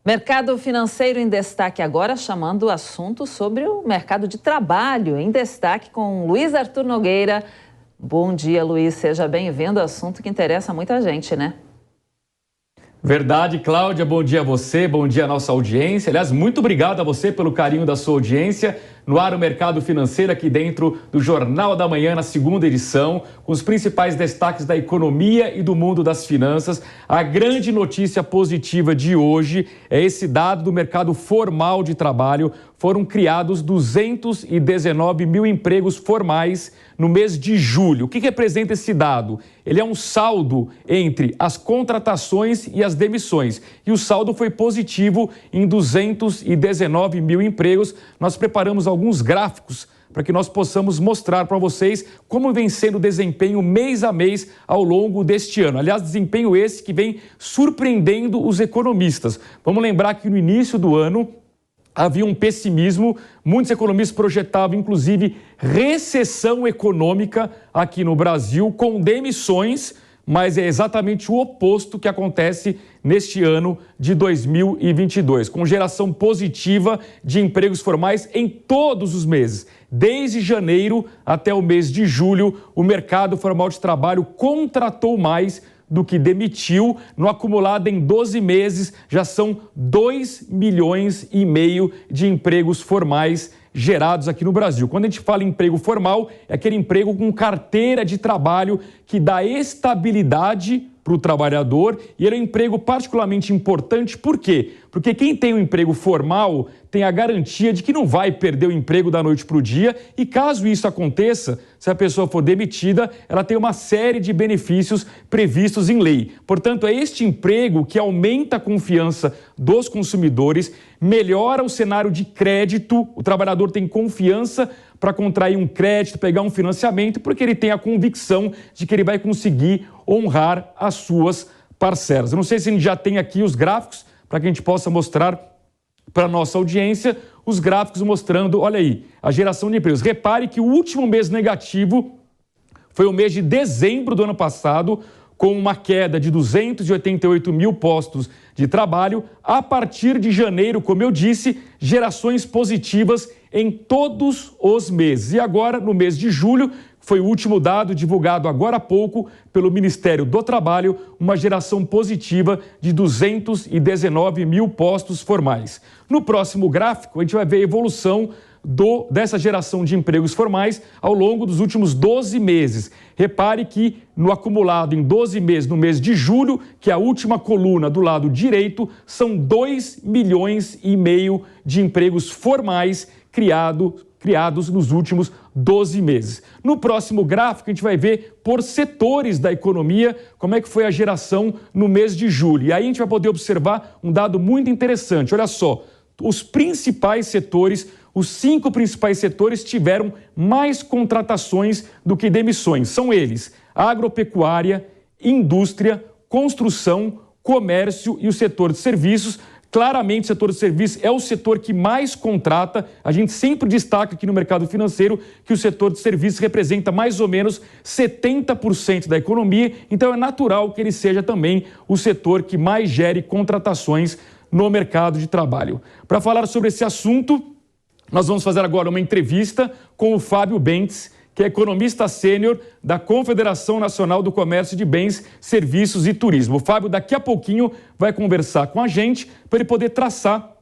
Mercado financeiro em destaque agora, chamando o assunto sobre o mercado de trabalho em destaque com Luiz Arthur Nogueira. Bom dia, Luiz. Seja bem-vindo. Assunto que interessa muita gente, né? Verdade, Cláudia. Bom dia a você, bom dia à nossa audiência. Aliás, muito obrigado a você pelo carinho da sua audiência. No ar, o Mercado Financeiro, aqui dentro do Jornal da Manhã, na segunda edição, com os principais destaques da economia e do mundo das finanças. A grande notícia positiva de hoje é esse dado do mercado formal de trabalho. Foram criados 219 mil empregos formais no mês de julho. O que representa esse dado? Ele é um saldo entre as contratações e as demissões. E o saldo foi positivo em 219 mil empregos. Nós preparamos alguns gráficos para que nós possamos mostrar para vocês como vem sendo o desempenho mês a mês ao longo deste ano. Aliás, desempenho esse que vem surpreendendo os economistas. Vamos lembrar que no início do ano havia um pessimismo, muitos economistas projetavam, inclusive, recessão econômica aqui no Brasil, com demissões, mas é exatamente o oposto que acontece neste ano de 2022, com geração positiva de empregos formais em todos os meses. Desde janeiro até o mês de julho, o mercado formal de trabalho contratou mais do que demitiu. No acumulado em 12 meses, já são 2,5 milhões de empregos formais gerados aqui no Brasil. Quando a gente fala em emprego formal, é aquele emprego com carteira de trabalho que dá estabilidade para o trabalhador, e ele é um emprego particularmente importante. Por quê? Porque quem tem um emprego formal tem a garantia de que não vai perder o emprego da noite para o dia, e caso isso aconteça, se a pessoa for demitida, ela tem uma série de benefícios previstos em lei. Portanto, é este emprego que aumenta a confiança dos consumidores, melhora o cenário de crédito, o trabalhador tem confiança para contrair um crédito, pegar um financiamento, porque ele tem a convicção de que ele vai conseguir honrar as suas parcelas. Eu não sei se a gente já tem aqui os gráficos para que a gente possa mostrar para a nossa audiência os gráficos mostrando, olha aí, a geração de empregos. Repare que o último mês negativo foi o mês de dezembro do ano passado, com uma queda de 288 mil postos de trabalho. A partir de janeiro, como eu disse, gerações positivas em todos os meses. E agora, no mês de julho, foi o último dado divulgado agora há pouco pelo Ministério do Trabalho, uma geração positiva de 219 mil postos formais. No próximo gráfico, a gente vai ver a evolução dessa geração de empregos formais ao longo dos últimos 12 meses. Repare que no acumulado em 12 meses, no mês de julho, que é a última coluna do lado direito, são 2,5 milhões de empregos formais criados nos últimos 12 meses. No próximo gráfico, a gente vai ver por setores da economia como é que foi a geração no mês de julho. E aí a gente vai poder observar um dado muito interessante. Olha só, os principais setores, os 5 principais setores tiveram mais contratações do que demissões. São eles: agropecuária, indústria, construção, comércio e o setor de serviços. Claramente, o setor de serviços é o setor que mais contrata. A gente sempre destaca aqui no mercado financeiro que o setor de serviços representa mais ou menos 70% da economia, então é natural que ele seja também o setor que mais gere contratações no mercado de trabalho. Para falar sobre esse assunto, nós vamos fazer agora uma entrevista com o Fábio Bentes, que é economista sênior da Confederação Nacional do Comércio de Bens, Serviços e Turismo. O Fábio, daqui a pouquinho, vai conversar com a gente para ele poder traçar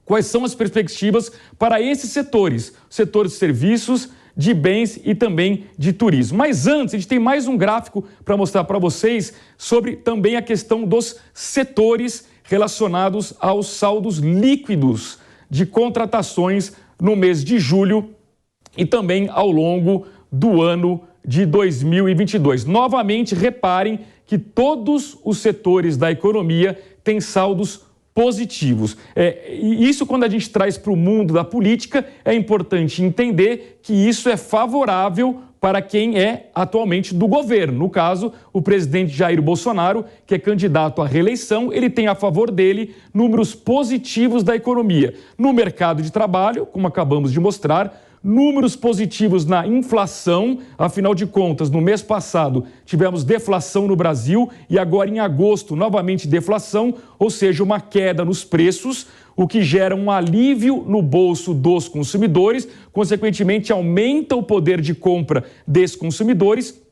quais são as perspectivas para esses setores, setor de serviços, de bens e também de turismo. Mas antes, a gente tem mais um gráfico para mostrar para vocês sobre também a questão dos setores relacionados aos saldos líquidos de contratações no mês de julho e também ao longo do ano de 2022. Novamente, reparem que todos os setores da economia têm saldos positivos. E isso, quando a gente traz para o mundo da política, é importante entender que isso é favorável para quem é atualmente do governo. No caso, o presidente Jair Bolsonaro, que é candidato à reeleição, ele tem a favor dele números positivos da economia. No mercado de trabalho, como acabamos de mostrar, números positivos na inflação. Afinal de contas, no mês passado tivemos deflação no Brasil e agora em agosto novamente deflação, ou seja, uma queda nos preços, o que gera um alívio no bolso dos consumidores, consequentemente aumenta o poder de compra desses consumidores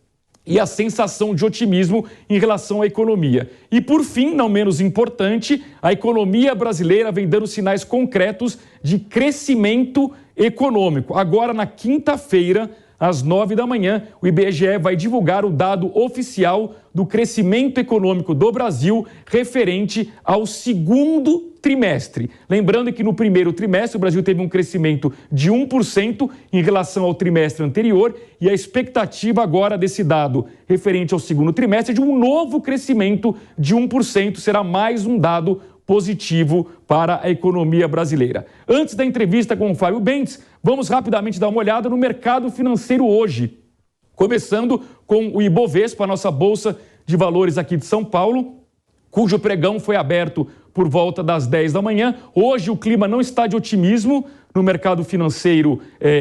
e a sensação de otimismo em relação à economia. E, por fim, não menos importante, a economia brasileira vem dando sinais concretos de crescimento econômico. Agora, na quinta-feira, às 9 da manhã, o IBGE vai divulgar o dado oficial do crescimento econômico do Brasil referente ao segundo trimestre. Lembrando que no primeiro trimestre o Brasil teve um crescimento de 1% em relação ao trimestre anterior e a expectativa agora desse dado referente ao segundo trimestre é de um novo crescimento de 1%, será mais um dado positivo para a economia brasileira. Antes da entrevista com o Fábio Bentes, vamos rapidamente dar uma olhada no mercado financeiro hoje. Começando com o Ibovespa, a nossa Bolsa de Valores aqui de São Paulo, cujo pregão foi aberto por volta das 10 da manhã. Hoje o clima não está de otimismo no mercado financeiro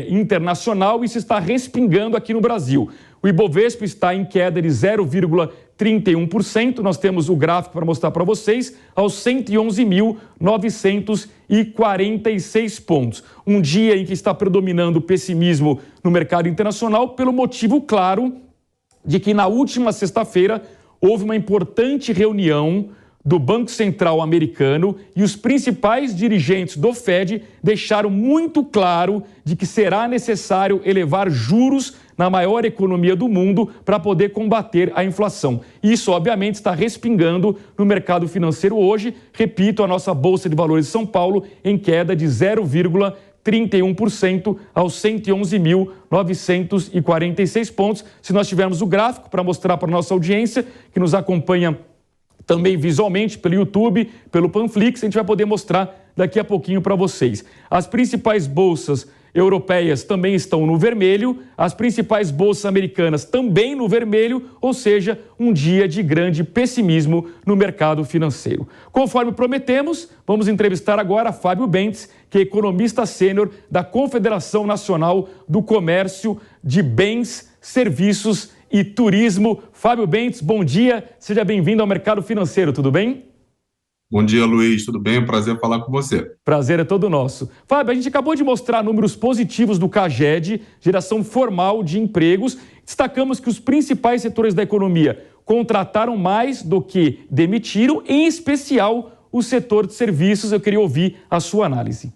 internacional e se está respingando aqui no Brasil. O Ibovespa está em queda de 0,31%. Nós temos o gráfico para mostrar para vocês, aos 111.946 pontos. Um dia em que está predominando o pessimismo no mercado internacional, pelo motivo claro de que na última sexta-feira houve uma importante reunião do Banco Central americano e os principais dirigentes do Fed deixaram muito claro de que será necessário elevar juros na maior economia do mundo para poder combater a inflação. Isso, obviamente, está respingando no mercado financeiro hoje. Repito, a nossa Bolsa de Valores de São Paulo em queda de 0,31% aos 111.946 pontos. Se nós tivermos o gráfico para mostrar para a nossa audiência, que nos acompanha também visualmente pelo YouTube, pelo Panflix, a gente vai poder mostrar daqui a pouquinho para vocês. As principais bolsas europeias também estão no vermelho, as principais bolsas americanas também no vermelho, ou seja, um dia de grande pessimismo no mercado financeiro. Conforme prometemos, vamos entrevistar agora Fábio Bentes, que é economista sênior da Confederação Nacional do Comércio de Bens, Serviços e Turismo. Fábio Bentes, bom dia, seja bem-vindo ao Mercado Financeiro, tudo bem? Bom dia, Luiz, tudo bem? Prazer falar com você. Prazer é todo nosso. Fábio, a gente acabou de mostrar números positivos do CAGED, geração formal de empregos. Destacamos que os principais setores da economia contrataram mais do que demitiram, em especial o setor de serviços. Eu queria ouvir a sua análise.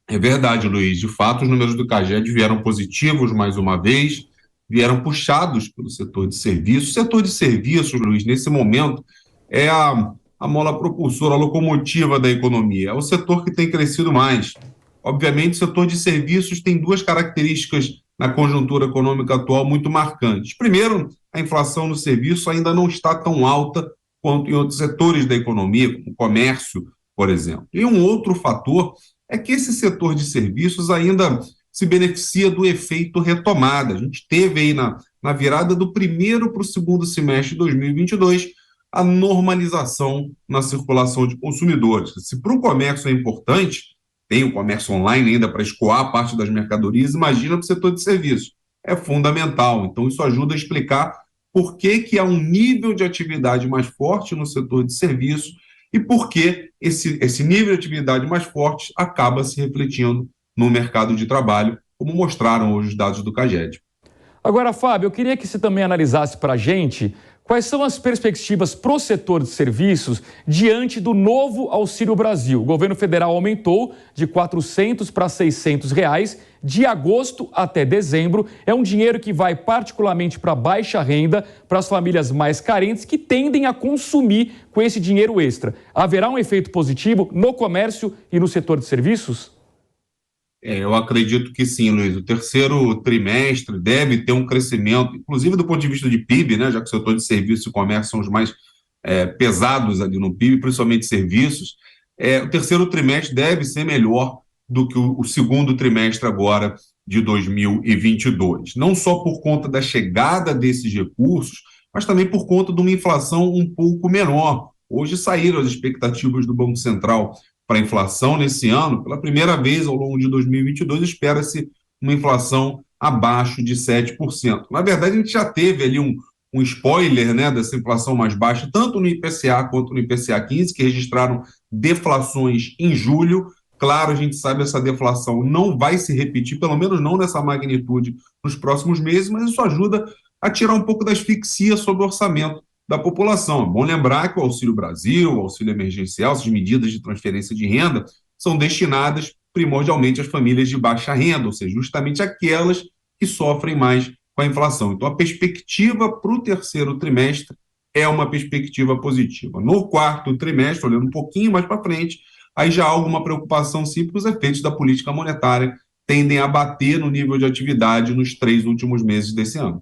É verdade, Luiz. De fato, os números do CAGED vieram positivos mais uma vez, vieram puxados pelo setor de serviços. O setor de serviços, Luiz, nesse momento, é a mola propulsora, a locomotiva da economia. É o setor que tem crescido mais. Obviamente, o setor de serviços tem duas características na conjuntura econômica atual muito marcantes. Primeiro, a inflação no serviço ainda não está tão alta quanto em outros setores da economia, como o comércio, por exemplo. E um outro fator é que esse setor de serviços ainda se beneficia do efeito retomada. A gente teve aí na virada do primeiro para o segundo semestre de 2022 a normalização na circulação de consumidores. Se para o comércio é importante, tem o comércio online ainda para escoar parte das mercadorias, imagina para o setor de serviços. É fundamental. Então isso ajuda a explicar por que há um nível de atividade mais forte no setor de serviços e por que esse nível de atividade mais forte acaba se refletindo no mercado de trabalho, como mostraram hoje os dados do CAGED. Agora, Fábio, eu queria que você também analisasse para a gente quais são as perspectivas para o setor de serviços diante do novo Auxílio Brasil. O governo federal aumentou de R$ 400 para R$ 600 reais, de agosto até dezembro. É um dinheiro que vai particularmente para baixa renda, para as famílias mais carentes que tendem a consumir com esse dinheiro extra. Haverá um efeito positivo no comércio e no setor de serviços? Eu acredito que sim, Luiz. O terceiro trimestre deve ter um crescimento, inclusive do ponto de vista de PIB, né, já que o setor de serviços e comércio são os mais pesados ali no PIB, principalmente serviços. O terceiro trimestre deve ser melhor do que o segundo trimestre agora de 2022. Não só por conta da chegada desses recursos, mas também por conta de uma inflação um pouco menor. Hoje saíram as expectativas do Banco Central para a inflação nesse ano. Pela primeira vez ao longo de 2022, espera-se uma inflação abaixo de 7%. Na verdade, a gente já teve ali um spoiler, né, dessa inflação mais baixa, tanto no IPCA quanto no IPCA 15, que registraram deflações em julho. Claro, a gente sabe que essa deflação não vai se repetir, pelo menos não nessa magnitude, nos próximos meses, mas isso ajuda a tirar um pouco da asfixia sobre o orçamento da população. É bom lembrar que o Auxílio Brasil, o auxílio emergencial, essas medidas de transferência de renda, são destinadas primordialmente às famílias de baixa renda, ou seja, justamente aquelas que sofrem mais com a inflação. Então, a perspectiva para o terceiro trimestre é uma perspectiva positiva. No quarto trimestre, olhando um pouquinho mais para frente, aí já há alguma preocupação sim, porque os efeitos da política monetária tendem a bater no nível de atividade nos 3 últimos meses desse ano.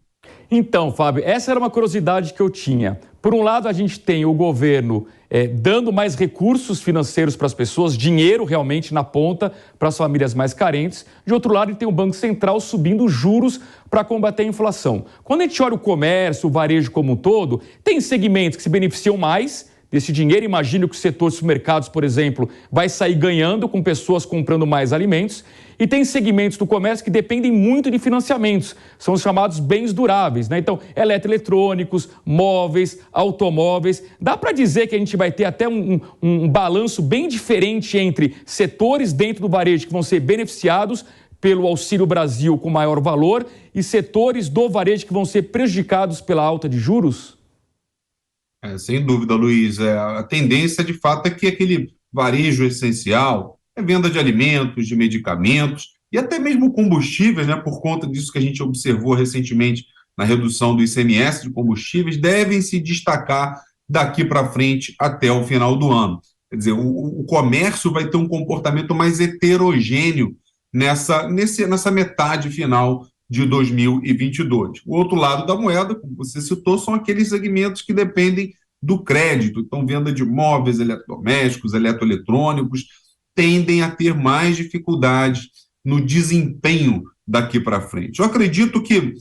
Então, Fábio, essa era uma curiosidade que eu tinha. Por um lado, a gente tem o governo dando mais recursos financeiros para as pessoas, dinheiro realmente na ponta para as famílias mais carentes. De outro lado, tem o Banco Central subindo juros para combater a inflação. Quando a gente olha o comércio, o varejo como um todo, tem segmentos que se beneficiam mais desse dinheiro. Imagino que o setor de supermercados, por exemplo, vai sair ganhando com pessoas comprando mais alimentos. E tem segmentos do comércio que dependem muito de financiamentos, são os chamados bens duráveis, né? Então, eletroeletrônicos, móveis, automóveis. Dá para dizer que a gente vai ter até um balanço bem diferente entre setores dentro do varejo que vão ser beneficiados pelo Auxílio Brasil com maior valor e setores do varejo que vão ser prejudicados pela alta de juros? Sem dúvida, Luiz. A tendência, de fato, é que aquele varejo essencial, venda de alimentos, de medicamentos e até mesmo combustíveis, né, por conta disso que a gente observou recentemente na redução do ICMS de combustíveis, devem se destacar daqui para frente até o final do ano. Quer dizer, o comércio vai ter um comportamento mais heterogêneo nessa metade final de 2022. O outro lado da moeda, como você citou, são aqueles segmentos que dependem do crédito. Então, venda de móveis, eletrodomésticos, eletroeletrônicos, tendem a ter mais dificuldades no desempenho daqui para frente. Eu acredito que,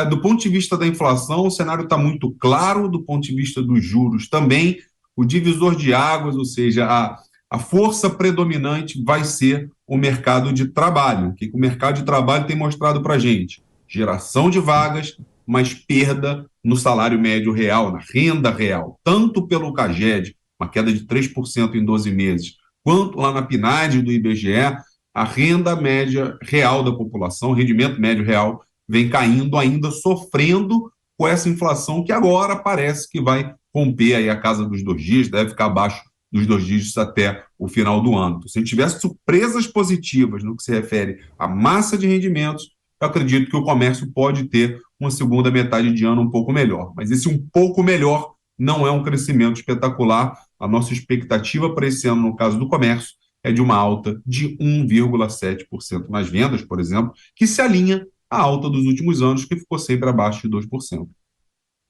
do ponto de vista da inflação, o cenário está muito claro, do ponto de vista dos juros também. O divisor de águas, ou seja, a força predominante vai ser o mercado de trabalho. O que o mercado de trabalho tem mostrado para a gente? Geração de vagas, mas perda no salário médio real, na renda real, tanto pelo CAGED, uma queda de 3% em 12 meses, quanto lá na PNAD do IBGE, a renda média real da população, o rendimento médio real, vem caindo, ainda sofrendo com essa inflação que agora parece que vai romper aí a casa dos 2 dígitos, deve ficar abaixo dos 2 dígitos até o final do ano. Então, se a gente tivesse surpresas positivas no que se refere à massa de rendimentos, eu acredito que o comércio pode ter uma segunda metade de ano um pouco melhor. Mas esse um pouco melhor não é um crescimento espetacular. A nossa expectativa para esse ano, no caso do comércio, é de uma alta de 1,7% nas vendas, por exemplo, que se alinha à alta dos últimos anos, que ficou sempre abaixo de 2%.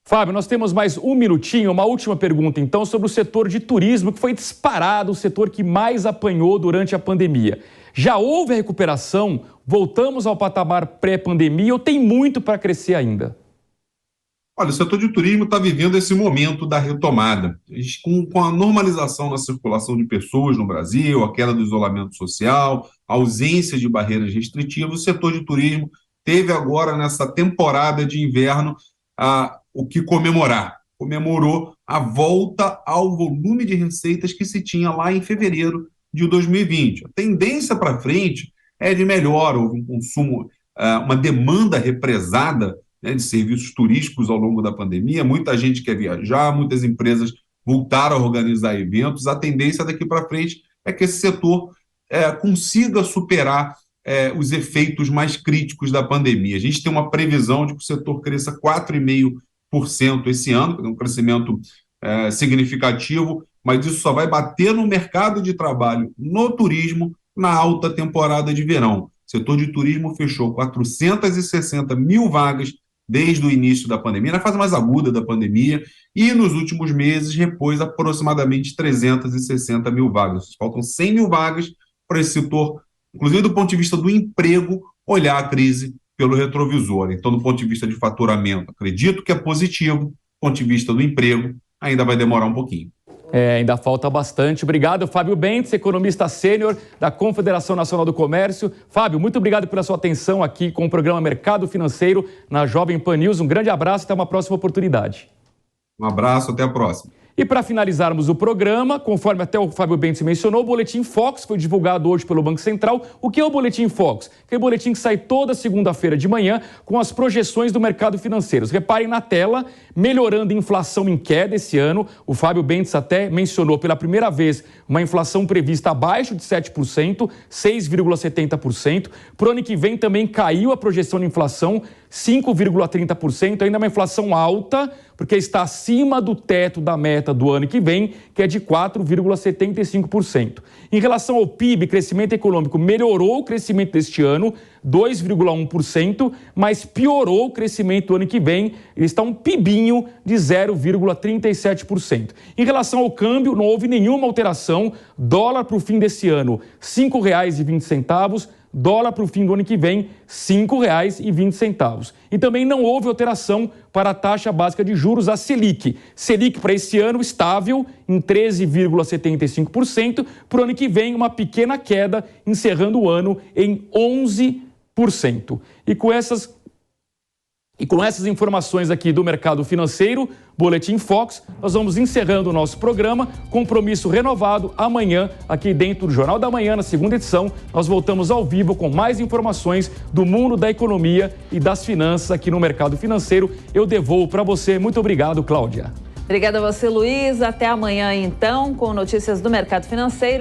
Fábio, nós temos mais um minutinho, uma última pergunta então sobre o setor de turismo, que foi disparado o setor que mais apanhou durante a pandemia. Já houve a recuperação? Voltamos ao patamar pré-pandemia ou tem muito para crescer ainda? Olha, o setor de turismo está vivendo esse momento da retomada. Com a normalização na circulação de pessoas no Brasil, a queda do isolamento social, a ausência de barreiras restritivas, o setor de turismo teve agora, nessa temporada de inverno, o que comemorar. Comemorou a volta ao volume de receitas que se tinha lá em fevereiro de 2020. A tendência para frente é de melhora, houve um consumo, uma demanda represada, né, de serviços turísticos ao longo da pandemia. Muita gente quer viajar, muitas empresas voltaram a organizar eventos. A tendência daqui para frente é que esse setor consiga superar os efeitos mais críticos da pandemia. A gente tem uma previsão de que o setor cresça 4,5% esse ano, um crescimento significativo, mas isso só vai bater no mercado de trabalho, no turismo, na alta temporada de verão. O setor de turismo fechou 460 mil vagas desde o início da pandemia, na fase mais aguda da pandemia, e nos últimos meses repôs aproximadamente 360 mil vagas. Faltam 100 mil vagas para esse setor, inclusive do ponto de vista do emprego, olhar a crise pelo retrovisor. Então, do ponto de vista de faturamento, acredito que é positivo, do ponto de vista do emprego, ainda vai demorar um pouquinho. Ainda falta bastante. Obrigado, Fábio Bentes, economista sênior da Confederação Nacional do Comércio. Fábio, muito obrigado pela sua atenção aqui com o programa Mercado Financeiro na Jovem Pan News. Um grande abraço e até uma próxima oportunidade. Um abraço, até a próxima. E para finalizarmos o programa, conforme até o Fábio Bentes mencionou, o Boletim Focus foi divulgado hoje pelo Banco Central. O que é o Boletim Focus? Aquele boletim que sai toda segunda-feira de manhã com as projeções do mercado financeiro. Reparem na tela, melhorando a inflação em queda esse ano. O Fábio Bentes até mencionou pela primeira vez uma inflação prevista abaixo de 7%, 6,70%. Para o ano que vem também caiu a projeção de inflação, 5,30%, ainda uma inflação alta, porque está acima do teto da meta do ano que vem, que é de 4,75%. Em relação ao PIB, crescimento econômico melhorou o crescimento deste ano, 2,1%, mas piorou o crescimento do ano que vem, ele está um PIBinho de 0,37%. Em relação ao câmbio, não houve nenhuma alteração, dólar para o fim desse ano, R$ 5,20, dólar para o fim do ano que vem, R$ 5,20. E também não houve alteração para a taxa básica de juros, a Selic. Selic para esse ano estável em 13,75%, para o ano que vem uma pequena queda, encerrando o ano em 11%. E com essas informações aqui do mercado financeiro, Boletim Focus, nós vamos encerrando o nosso programa. Compromisso renovado amanhã, aqui dentro do Jornal da Manhã, na segunda edição. Nós voltamos ao vivo com mais informações do mundo da economia e das finanças aqui no mercado financeiro. Eu devolvo para você. Muito obrigado, Cláudia. Obrigada a você, Luiz. Até amanhã, então, com notícias do mercado financeiro.